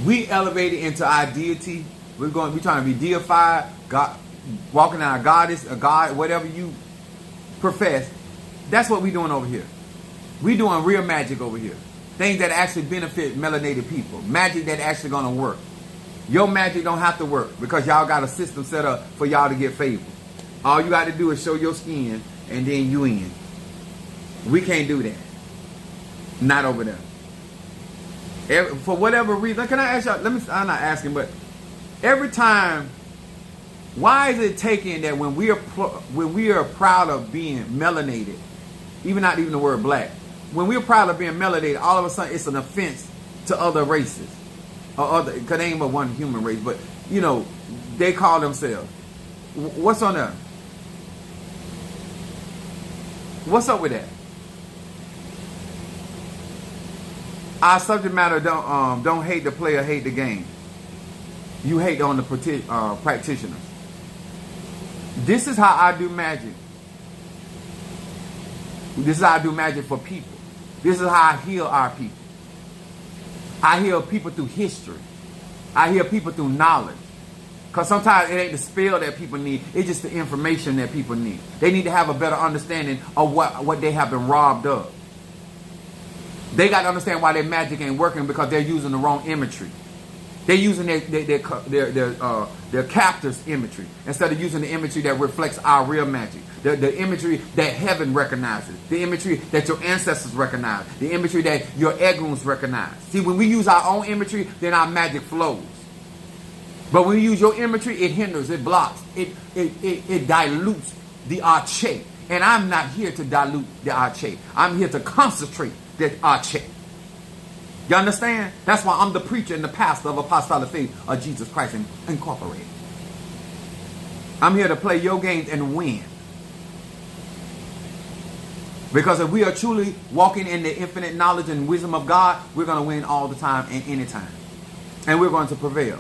we elevated into our deity. We're trying to be deified, God, walking in our goddess, a god, whatever you profess. That's what we're doing over here. We're doing real magic over here. Things that actually benefit melanated people. Magic that actually gonna work. Your magic don't have to work because y'all got a system set up for y'all to get favor. All you got to do is show your skin and then you in. We can't do that. Not over there. For whatever reason, can I ask y'all? I'm not asking, but every time, why is it taking that when we are proud of being melanated, not even the word black, when we're proud of being melanated, all of a sudden it's an offense to other races or other? Because they ain't but one human race, but you know they call themselves. What's on there? What's up with that? Our subject matter don't hate the player, hate the game. You hate on the practitioners. This is how I do magic. This is how I do magic for people. This is how I heal our people. I heal people through history. I heal people through knowledge. Because sometimes it ain't the spell that people need. It's just the information that people need. They need to have a better understanding of what they have been robbed of. They got to understand why their magic ain't working because they're using the wrong imagery. They're using their captors' imagery instead of using the imagery that reflects our real magic. The imagery that heaven recognizes. The imagery that your ancestors recognize. The imagery that your eguns recognize. See, when we use our own imagery, then our magic flows. But when you use your imagery, it hinders, it blocks, it dilutes the arche. And I'm not here to dilute the arche. I'm here to concentrate the arche. You understand? That's why I'm the preacher and the pastor of Apostolic Faith of Jesus Christ Incorporated. I'm here to play your games and win. Because if we are truly walking in the infinite knowledge and wisdom of God, we're going to win all the time and anytime. And we're going to prevail.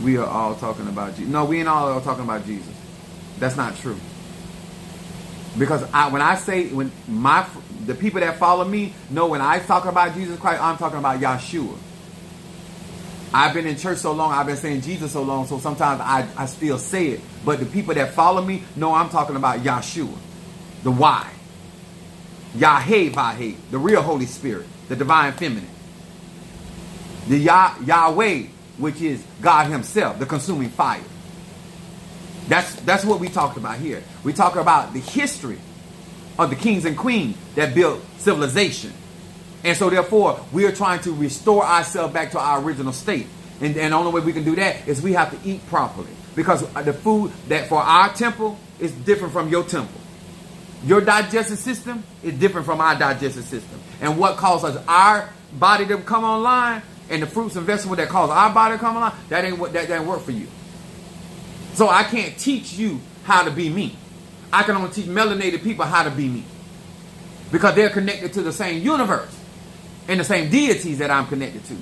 We are all talking about Jesus. No, we ain't all talking about Jesus. That's not true. Because the people that follow me know when I talk about Jesus Christ, I'm talking about Yahshua. I've been in church so long, I've been saying Jesus so long, so sometimes I still say it. But the people that follow me know I'm talking about Yahshua, the Y. Yahweh, the real Holy Spirit, the divine feminine. The Yahweh, which is God himself, the consuming fire. That's what we talked about here. We talk about the history of the kings and queens that built civilization. And so therefore, we are trying to restore ourselves back to our original state. And the only way we can do that is we have to eat properly. Because the food that for our temple is different from your temple. Your digestive system is different from our digestive system. And what causes our body to come online and the fruits and vegetables that cause our body to come online, that ain't work for you. So I can't teach you how to be me. I can only teach melanated people how to be me. Because they're connected to the same universe and the same deities that I'm connected to.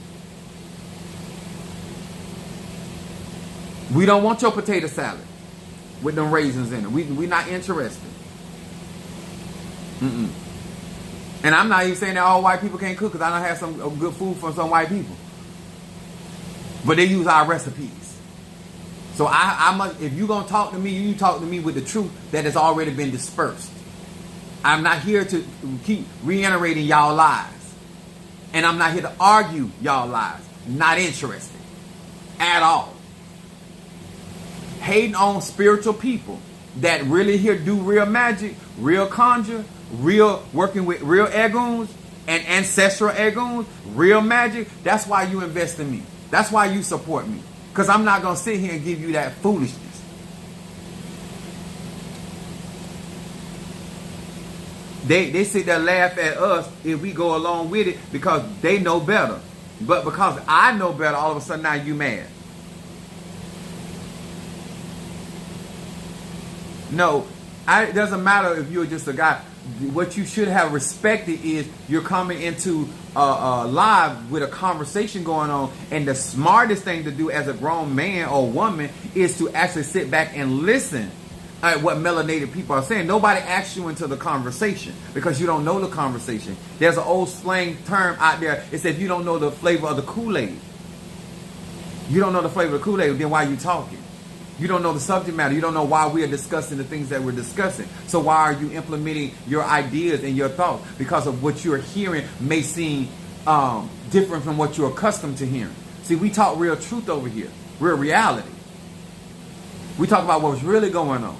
We don't want your potato salad with them raisins in it. We're not interested. And I'm not even saying that all white people can't cook, because I don't have some good food from some white people. But they use our recipes. So I must, if you're going to talk to me, you talk to me with the truth that has already been dispersed. I'm not here to keep reiterating y'all lies. And I'm not here to argue y'all lies. Not interested. At all. Hating on spiritual people that really here do real magic, real conjure, real working with real eguns and ancestral eguns, real magic. That's why you invest in me. That's why you support me. Because I'm not going to sit here and give you that foolishness. They sit there and laugh at us if we go along with it because they know better. But because I know better, all of a sudden now you mad. No, It doesn't matter if you're just a guy. What you should have respected is you're coming into live with a conversation going on, and the smartest thing to do as a grown man or woman is to actually sit back and listen at what melanated people are saying. Nobody asks you into the conversation because you don't know the conversation. There's an old slang term out there. It says if you don't know the flavor of the Kool-Aid, you don't know the flavor of the Kool-Aid, then why are you talking? You don't know the subject matter. You don't know why we are discussing the things that we're discussing. So why are you implementing your ideas and your thoughts? Because of what you're hearing may seem different from what you're accustomed to hearing. See, we talk real truth over here, real reality. We talk about what's really going on.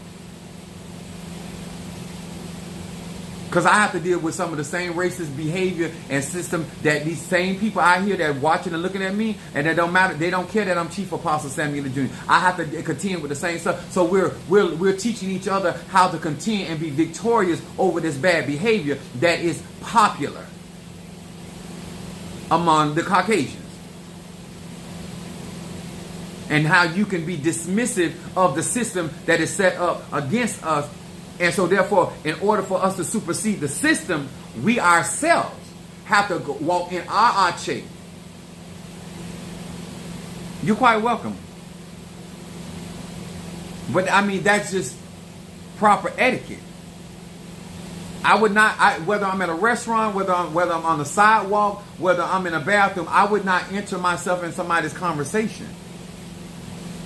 Because I have to deal with some of the same racist behavior and system that these same people out here that are watching and looking at me, and it don't matter, they don't care that I'm Chief Apostle Samuel Jr. I have to contend with the same stuff. So we're teaching each other how to contend and be victorious over this bad behavior that is popular among the Caucasians. And how you can be dismissive of the system that is set up against us. And so therefore, in order for us to supersede the system, we ourselves have to walk in our shape. You're quite welcome. But I mean, that's just proper etiquette. I would not, whether I'm at a restaurant, whether I'm on the sidewalk, whether I'm in a bathroom, I would not enter myself in somebody's conversation.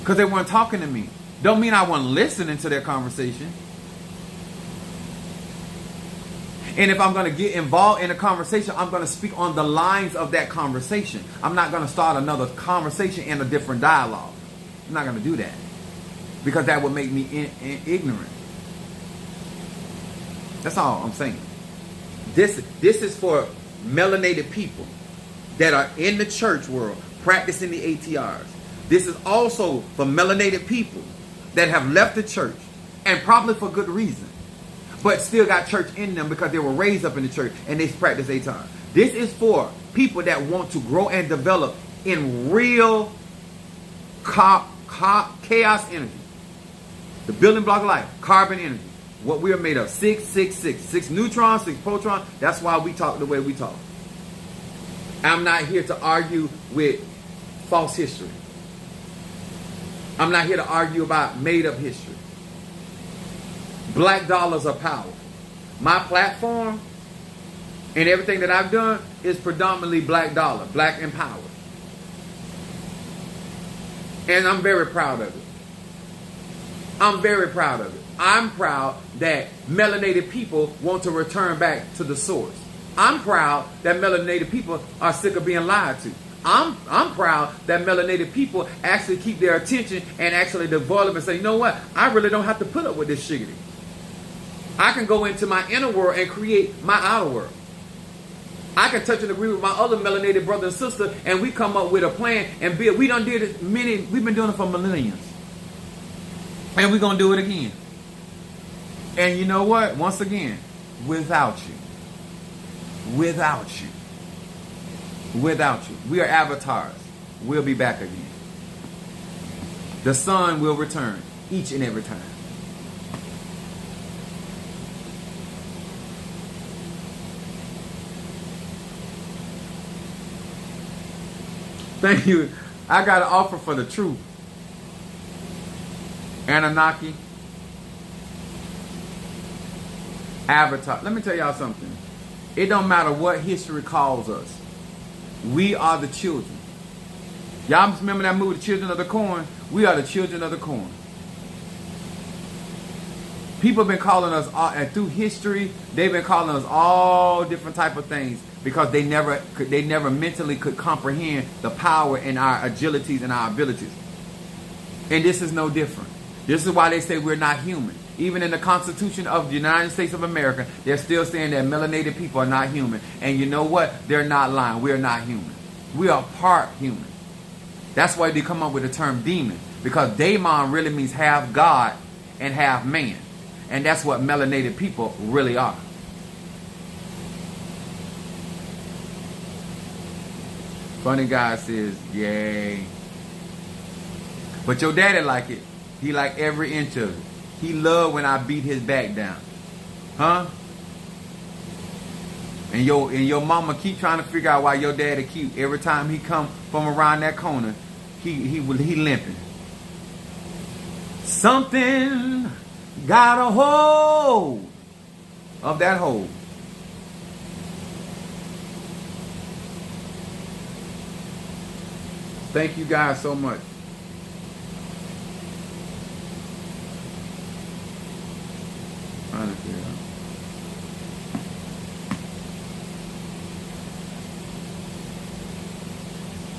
Because they weren't talking to me. Don't mean I wasn't listening to their conversation. And if I'm going to get involved in a conversation, I'm going to speak on the lines of that conversation. I'm not going to start another conversation in a different dialogue. I'm not going to do that. Because that would make me ignorant. That's all I'm saying. This is for melanated people that are in the church world practicing the ATRs. This is also for melanated people that have left the church, and probably for good reason, but still got church in them because they were raised up in the church and they practice ATR. This is for people that want to grow and develop in real chaos energy. The building block of life, carbon energy. What we are made of, 666. 6 neutrons, 6 protons. That's why we talk the way we talk. I'm not here to argue with false history. I'm not here to argue about made-up history. Black dollars are powerful. My platform and everything that I've done is predominantly black dollar, black empowered. And I'm very proud of it. I'm very proud of it. I'm proud that melanated people want to return back to the source. I'm proud that melanated people are sick of being lied to. I'm proud that melanated people actually keep their attention and actually develop and say, you know what? I really don't have to put up with this shiggity. I can go into my inner world and create my outer world. I can touch and agree with my other melanated brother and sister, and we come up with a plan and build. We done did it we've been doing it for millenniums. And we're going to do it again. And you know what? Once again, without you. Without you. Without you. We are avatars. We'll be back again. The sun will return each and every time. Thank you. I got an offer for the truth. Anunnaki. Avatar. Let me tell y'all something. It don't matter what history calls us. We are the children. Y'all remember that movie, The Children of the Corn? We are the children of the corn. People have been calling us, and through history, they've been calling us all different type of things because they never mentally could comprehend the power in our agilities and our abilities. And this is no different. This is why they say we're not human. Even in the Constitution of the United States of America, they're still saying that melanated people are not human. And you know what? They're not lying. We're not human. We are part human. That's why they come up with the term demon. Because daemon really means half God and half man. And that's what melanated people really are. Funny guy says, yay. But your daddy like it. He like every inch of it. He loved when I beat his back down. Huh? And your mama keep trying to figure out why your daddy keep, every time he come from around that corner, he limping. Something got a hold of that hole. Thank you guys so much.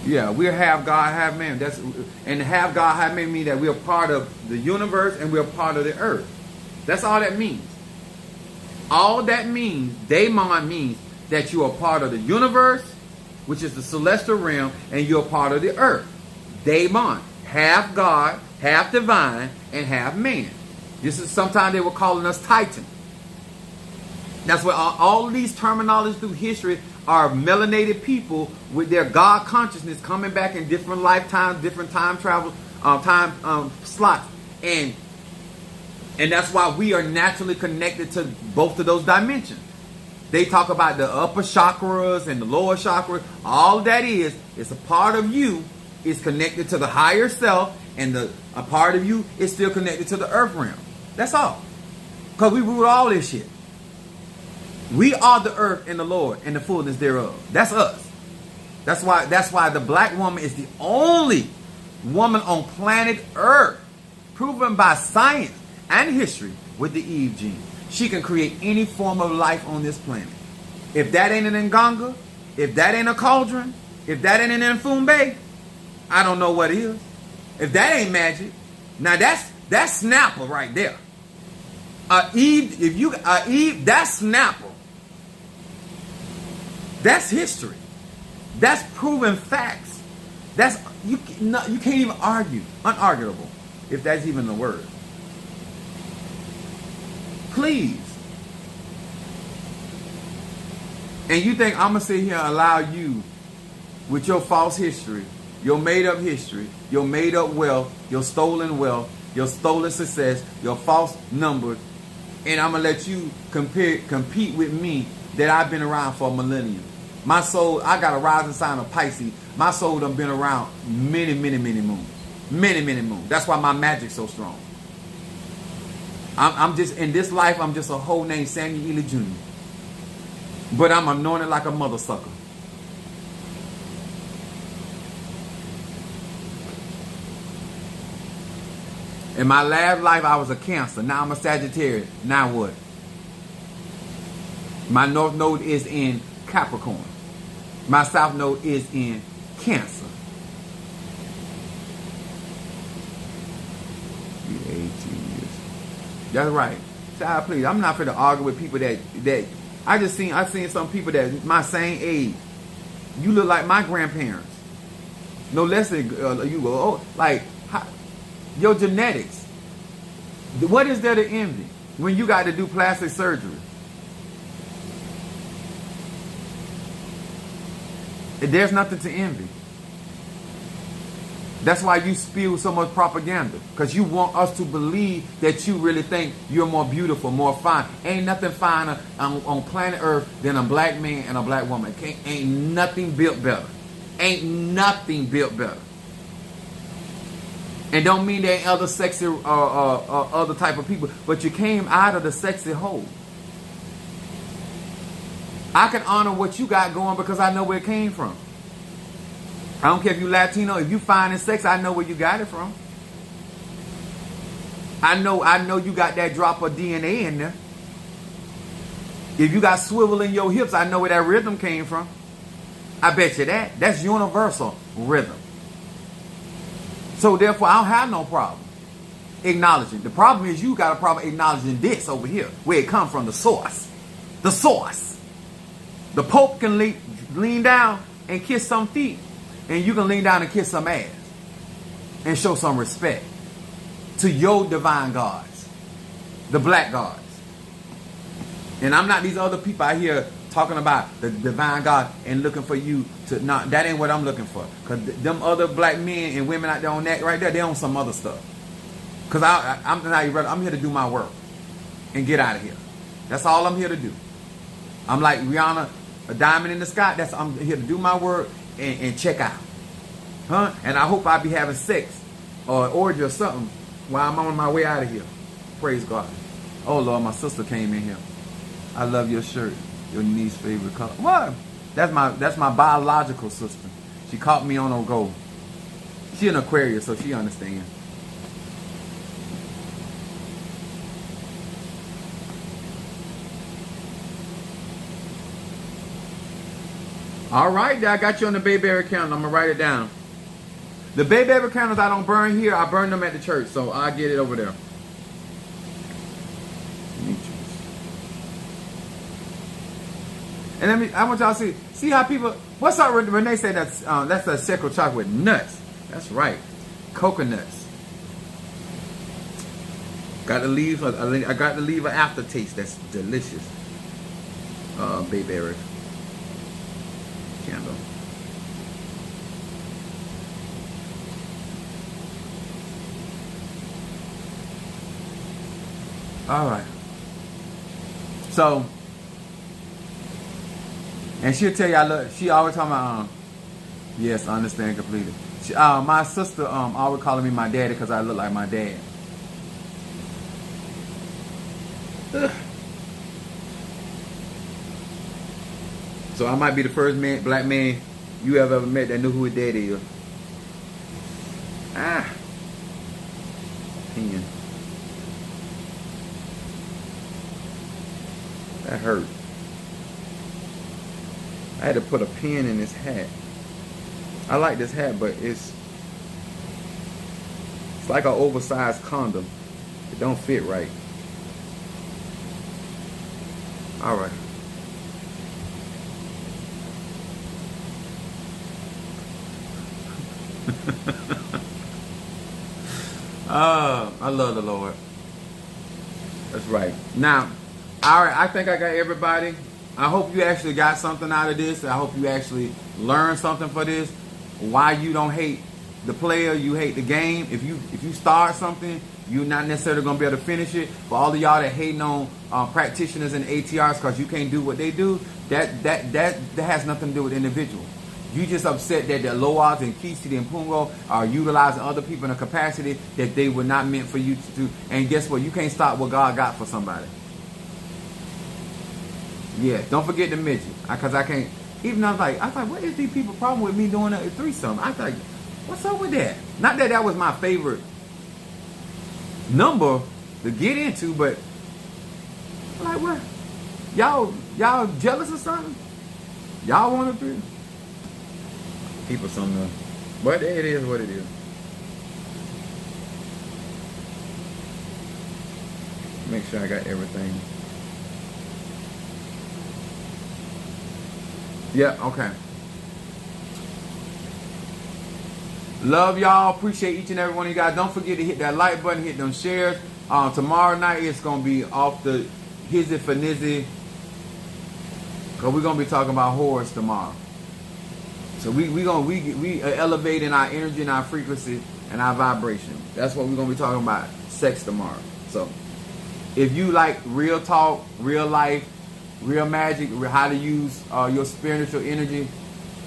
Yeah, we're half God, half man. And half God, half man mean that we're part of the universe and we're part of the earth. That's all that means. All that means, daemon means that you are part of the universe, which is the celestial realm, and you're part of the earth. Daemon, half God, half divine, and half man. This is sometimes they were calling us Titan. That's what all these terminologies through history are melanated people with their God consciousness coming back in different lifetimes, different time travel, slots. And that's why we are naturally connected to both of those dimensions. They talk about the upper chakras and the lower chakras. All that is a part of you is connected to the higher self, and a part of you is still connected to the earth realm. That's all. Because we rule all this shit. We are the earth and the Lord and the fullness thereof. That's us. That's why the black woman is the only woman on planet Earth, proven by science and history, with the Eve gene. She can create any form of life on this planet. If that ain't an Nganga, if that ain't a cauldron, if that ain't an Mfumbe, I don't know what is. If that ain't magic, now that's Snapper right there. Eve, that's Snapper. That's history. That's proven facts. You can't even argue. Unarguable, if that's even the word. Please. And you think I'm going to sit here and allow you, with your false history, your made-up history, your made-up wealth, your stolen success, your false numbers, and I'm going to let you compete with me that I've been around for a millennium. My soul, I got a rising sign of Pisces. My soul done been around many, many, many moons. Many, many moons. That's why my magic's so strong. I'm just, in this life, I'm just a hoe named Samuel Ely Jr. But I'm anointed like a mother sucker. In my last life, I was a Cancer. Now I'm a Sagittarius. Now what? My North Node is in Capricorn. My South Node is in Cancer. 18 years. That's right. Child, please. I'm not finna argue with people that I seen some people that my same age. You look like my grandparents. No less than you go. Oh, like your genetics. What is there to envy when you got to do plastic surgery? There's nothing to envy. That's why you spew so much propaganda. Because you want us to believe that you really think you're more beautiful, more fine. Ain't nothing finer on planet Earth than a black man and a black woman. Ain't nothing built better. Ain't nothing built better. And don't mean there ain't other sexy other type of people. But you came out of the sexy hole. I can honor what you got going because I know where it came from. I don't care if you Latino, if you fine and sexy, I know where you got it from. I know you got that drop of DNA in there. If you got swivel in your hips, I know where that rhythm came from. I bet you that. That's universal rhythm. So therefore, I don't have no problem acknowledging. The problem is you got a problem acknowledging this over here, where it come from, the source. The source. The Pope can lean down and kiss some feet, and you can lean down and kiss some ass and show some respect to your divine gods, the black gods. And I'm not these other people out here talking about the divine God and looking for you to not. That ain't what I'm looking for. Because them other black men and women out there on that right there, they on some other stuff. Because I'm not irrelevant. I'm here to do my work and get out of here. That's all I'm here to do. I'm like Rihanna, a diamond in the sky. I'm here to do my work and check out. Huh? And I hope I be having sex or an orgy or something while I'm on my way out of here. Praise God. Oh Lord, my sister came in here. I love your shirt. Your niece's favorite color. What? That's my biological sister. She caught me on a go. She an Aquarius, so she understands. All right, I got you on the Bayberry count. I'm gonna write it down. The Bayberry counters I don't burn here. I burn them at the church, so I'll get it over there. And I want y'all to see how people. What's up, Renee? Say that's a sacred chocolate with nuts. That's right, coconuts. Got to leave. I got to leave an aftertaste. That's delicious. Bayberry candle. All right. So, and she'll tell you I love. She always talking about. Yes, I understand completely. My sister always calling me my daddy because I look like my dad. Ugh. So I might be the first black man you ever met that knew who his daddy is. Ah. Pen. That hurt. I had to put a pin in this hat. I like this hat, but it's like an oversized condom. It don't fit right. All right. I love the Lord. That's right. Now, all right, I think I got everybody. I hope you actually got something out of this. I hope you actually learned something for this. Why you don't hate the player, you hate the game. If you start something, you're not necessarily gonna be able to finish it. For all of y'all that hating on practitioners and ATRs because you can't do what they do, that has nothing to do with individual. You just upset that the Loas and Kisi and Pungo are utilizing other people in a capacity that they were not meant for you to do. And guess what? You can't stop what God got for somebody. Yeah, don't forget the midget. Because I can't. Even I was like, what is these people problem with me doing a threesome? I was like, what's up with that? Not that that was my favorite number to get into, but I'm like, what? Y'all jealous or something? Y'all want to be? People something. But it is what it is. Make sure I got everything. Yeah, okay. Love y'all. Appreciate each and every one of you guys. Don't forget to hit that like button, hit them shares. Tomorrow night it's gonna be off the hizzy for nizzy. Cause we're gonna be talking about horrors tomorrow. So we are elevating our energy and our frequency and our vibration. That's what we're gonna be talking about. Sex tomorrow. So if you like real talk, real life, real magic, how to use your spiritual energy,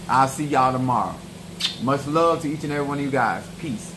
I'll see y'all tomorrow. Much love to each and every one of you guys. Peace.